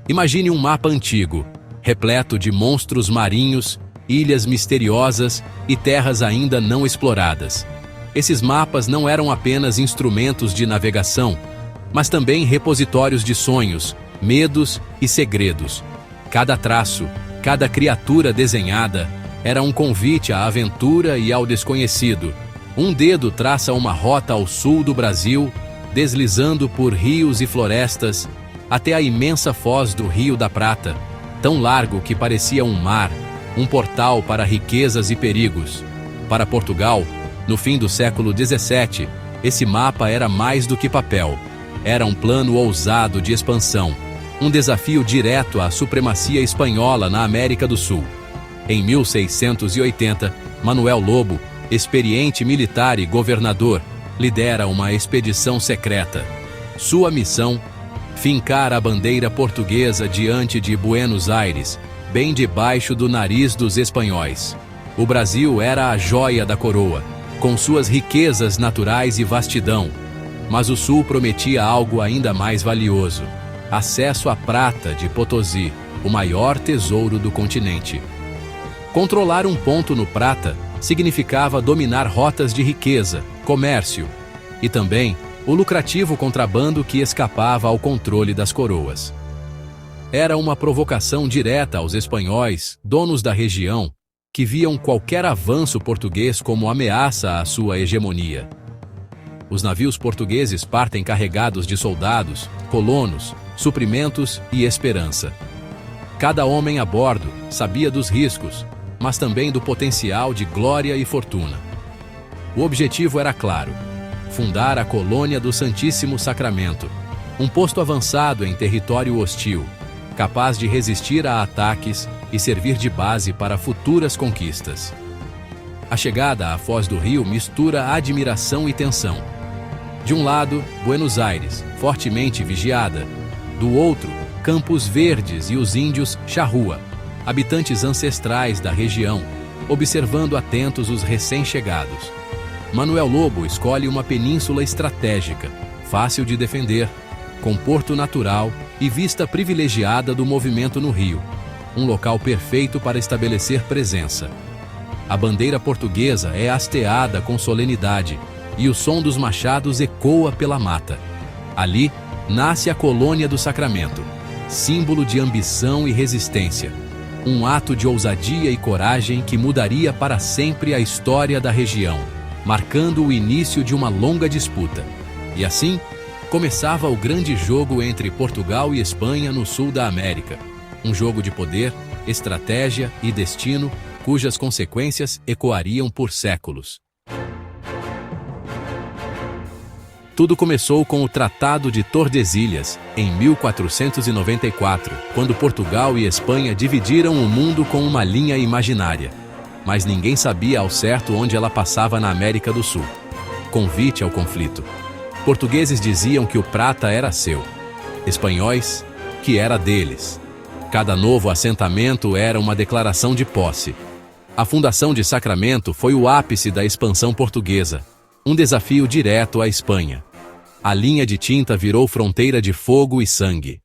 Imagine um mapa antigo, repleto de monstros marinhos, ilhas misteriosas e terras ainda não exploradas. Esses mapas não eram apenas instrumentos de navegação, mas também repositórios de sonhos, medos e segredos. Cada traço, cada criatura desenhada, era um convite à aventura e ao desconhecido. Um dedo traça uma rota ao sul do Brasil, deslizando por rios e florestas, até a imensa foz do Rio da Prata, tão largo que parecia um mar, um portal para riquezas e perigos. Para Portugal, no fim do século XVII, esse mapa era mais do que papel. Era um plano ousado de expansão, um desafio direto à supremacia espanhola na América do Sul. Em 1680, Manuel Lobo, experiente militar e governador, lidera uma expedição secreta. Sua missão: fincar a bandeira portuguesa diante de Buenos Aires, bem debaixo do nariz dos espanhóis. O Brasil era a joia da coroa, com suas riquezas naturais e vastidão. Mas o Sul prometia algo ainda mais valioso: acesso à prata de Potosí, o maior tesouro do continente. Controlar um ponto no Prata significava dominar rotas de riqueza, comércio e também o lucrativo contrabando que escapava ao controle das coroas. Era uma provocação direta aos espanhóis, donos da região, que viam qualquer avanço português como ameaça à sua hegemonia. Os navios portugueses partem carregados de soldados, colonos, suprimentos e esperança. Cada homem a bordo sabia dos riscos, mas também do potencial de glória e fortuna. O objetivo era claro: fundar a colônia do Santíssimo Sacramento, um posto avançado em território hostil, capaz de resistir a ataques e servir de base para futuras conquistas. A chegada à Foz do Rio mistura admiração e tensão. De um lado, Buenos Aires, fortemente vigiada. Do outro, Campos Verdes e os índios Charrúa, habitantes ancestrais da região, observando atentos os recém-chegados. Manuel Lobo escolhe uma península estratégica, fácil de defender, com porto natural e vista privilegiada do movimento no rio, um local perfeito para estabelecer presença. A bandeira portuguesa é hasteada com solenidade e o som dos machados ecoa pela mata. Ali, nasce a colônia do Sacramento, símbolo de ambição e resistência, um ato de ousadia e coragem que mudaria para sempre a história da região, marcando o início de uma longa disputa. E assim, começava o grande jogo entre Portugal e Espanha no sul da América. Um jogo de poder, estratégia e destino, cujas consequências ecoariam por séculos. Tudo começou com o Tratado de Tordesilhas, em 1494, quando Portugal e Espanha dividiram o mundo com uma linha imaginária. Mas ninguém sabia ao certo onde ela passava na América do Sul. Convite ao conflito. Portugueses diziam que o prata era seu. Espanhóis, que era deles. Cada novo assentamento era uma declaração de posse. A fundação de Sacramento foi o ápice da expansão portuguesa, um desafio direto à Espanha. A linha de tinta virou fronteira de fogo e sangue.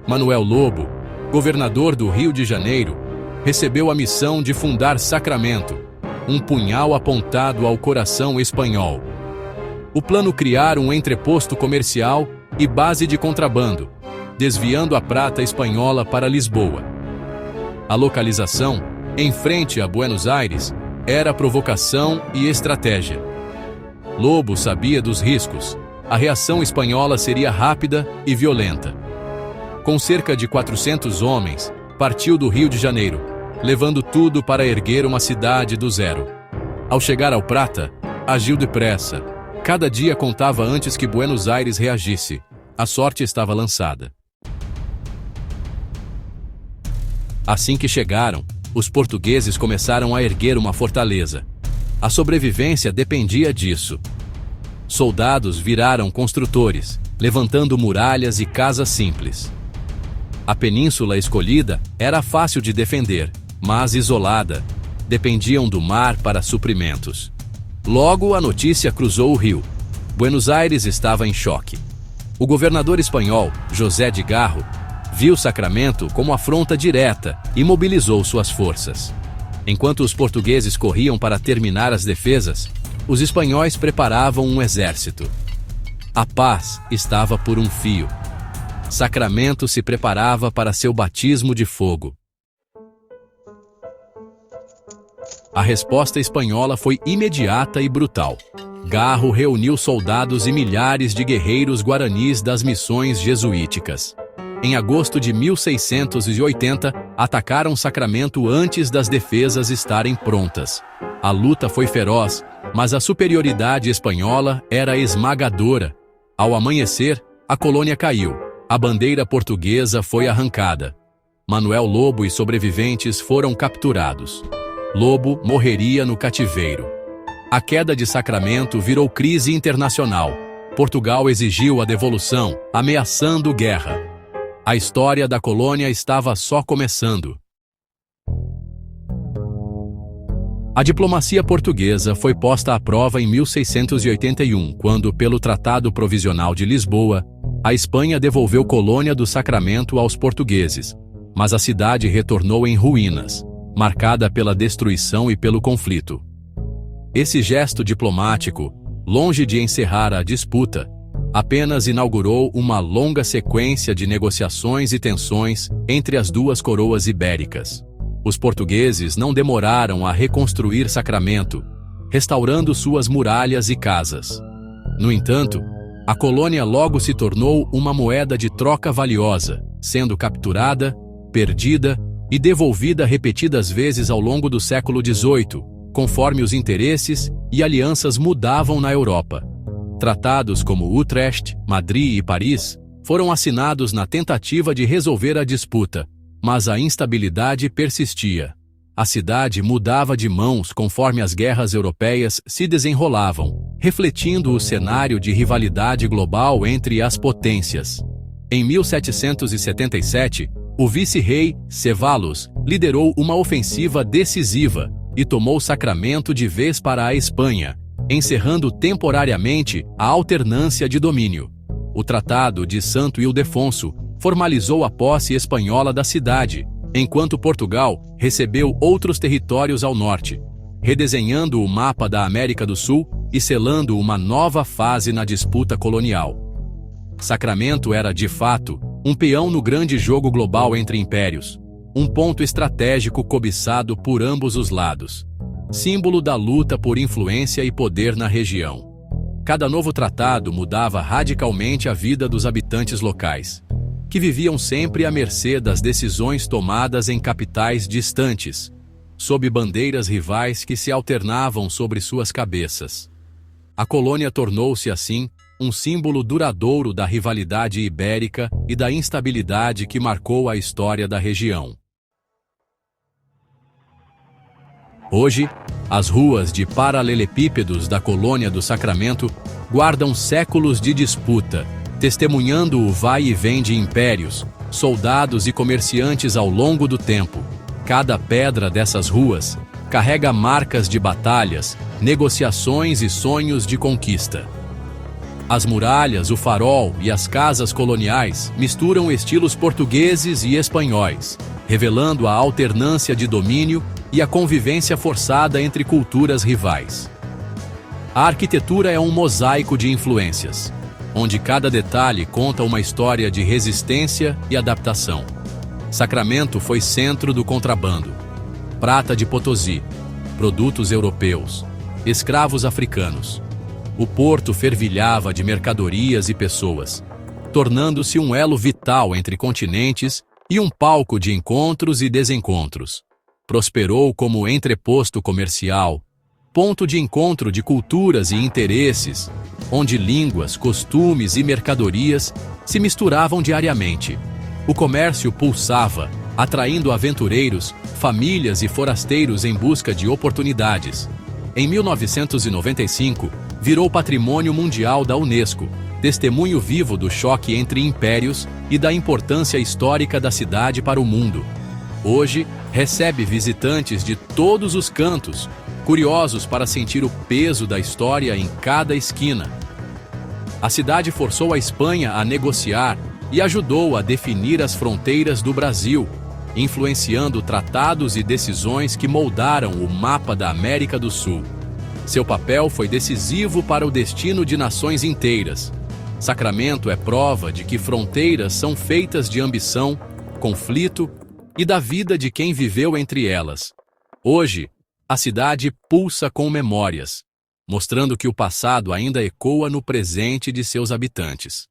Manuel Lobo, governador do Rio de Janeiro, recebeu a missão de fundar Sacramento, um punhal apontado ao coração espanhol. O plano: criar um entreposto comercial e base de contrabando, desviando a prata espanhola para Lisboa. A localização, em frente a Buenos Aires, era provocação e estratégia. Lobo sabia dos riscos. A reação espanhola seria rápida e violenta. Com cerca de 400 homens, partiu do Rio de Janeiro, levando tudo para erguer uma cidade do zero. Ao chegar ao Prata, agiu depressa. Cada dia contava antes que Buenos Aires reagisse. A sorte estava lançada. Assim que chegaram, os portugueses começaram a erguer uma fortaleza. A sobrevivência dependia disso. Soldados viraram construtores, levantando muralhas e casas simples. A península escolhida era fácil de defender, mas isolada. Dependiam do mar para suprimentos. Logo, a notícia cruzou o rio. Buenos Aires estava em choque. O governador espanhol, José de Garro, viu Sacramento como afronta direta e mobilizou suas forças. Enquanto os portugueses corriam para terminar as defesas, os espanhóis preparavam um exército. A paz estava por um fio. Sacramento se preparava para seu batismo de fogo. A resposta espanhola foi imediata e brutal. Garro reuniu soldados e milhares de guerreiros guaranis das missões jesuíticas. Em agosto de 1680, atacaram Sacramento antes das defesas estarem prontas. A luta foi feroz, mas a superioridade espanhola era esmagadora. Ao amanhecer, a colônia caiu. A bandeira portuguesa foi arrancada. Manuel Lobo e sobreviventes foram capturados. Lobo morreria no cativeiro. A queda de Sacramento virou crise internacional. Portugal exigiu a devolução, ameaçando guerra. A história da colônia estava só começando. A diplomacia portuguesa foi posta à prova em 1681, quando, pelo Tratado Provisional de Lisboa, a Espanha devolveu Colônia do Sacramento aos portugueses, mas a cidade retornou em ruínas, marcada pela destruição e pelo conflito. Esse gesto diplomático, longe de encerrar a disputa, apenas inaugurou uma longa sequência de negociações e tensões entre as duas coroas ibéricas. Os portugueses não demoraram a reconstruir Sacramento, restaurando suas muralhas e casas. No entanto, a colônia logo se tornou uma moeda de troca valiosa, sendo capturada, perdida e devolvida repetidas vezes ao longo do século XVIII, conforme os interesses e alianças mudavam na Europa. Tratados como Utrecht, Madrid e Paris foram assinados na tentativa de resolver a disputa, mas a instabilidade persistia. A cidade mudava de mãos conforme as guerras europeias se desenrolavam, refletindo o cenário de rivalidade global entre as potências. Em 1777, o vice-rei Cevallos liderou uma ofensiva decisiva e tomou Sacramento de vez para a Espanha, encerrando temporariamente a alternância de domínio. O Tratado de Santo Ildefonso formalizou a posse espanhola da cidade, enquanto Portugal recebeu outros territórios ao norte, redesenhando o mapa da América do Sul e selando uma nova fase na disputa colonial. Sacramento era, de fato, um peão no grande jogo global entre impérios, um ponto estratégico cobiçado por ambos os lados, símbolo da luta por influência e poder na região. Cada novo tratado mudava radicalmente a vida dos habitantes locais, que viviam sempre à mercê das decisões tomadas em capitais distantes, sob bandeiras rivais que se alternavam sobre suas cabeças. A colônia tornou-se, assim, um símbolo duradouro da rivalidade ibérica e da instabilidade que marcou a história da região. Hoje, as ruas de paralelepípedos da colônia do Sacramento guardam séculos de disputa, testemunhando o vai e vem de impérios, soldados e comerciantes ao longo do tempo. Cada pedra dessas ruas carrega marcas de batalhas, negociações e sonhos de conquista. As muralhas, o farol e as casas coloniais misturam estilos portugueses e espanhóis, revelando a alternância de domínio e a convivência forçada entre culturas rivais. A arquitetura é um mosaico de influências, onde cada detalhe conta uma história de resistência e adaptação. Sacramento foi centro do contrabando, prata de Potosí, produtos europeus, escravos africanos. O porto fervilhava de mercadorias e pessoas, tornando-se um elo vital entre continentes e um palco de encontros e desencontros. Prosperou como entreposto comercial, ponto de encontro de culturas e interesses, onde línguas, costumes e mercadorias se misturavam diariamente. O comércio pulsava, atraindo aventureiros, famílias e forasteiros em busca de oportunidades. Em 1995, virou Patrimônio Mundial da Unesco, testemunho vivo do choque entre impérios e da importância histórica da cidade para o mundo. Hoje, recebe visitantes de todos os cantos, curiosos para sentir o peso da história em cada esquina. A cidade forçou a Espanha a negociar e ajudou a definir as fronteiras do Brasil, influenciando tratados e decisões que moldaram o mapa da América do Sul. Seu papel foi decisivo para o destino de nações inteiras. Sacramento é prova de que fronteiras são feitas de ambição, conflito e da vida de quem viveu entre elas. Hoje, a cidade pulsa com memórias, mostrando que o passado ainda ecoa no presente de seus habitantes.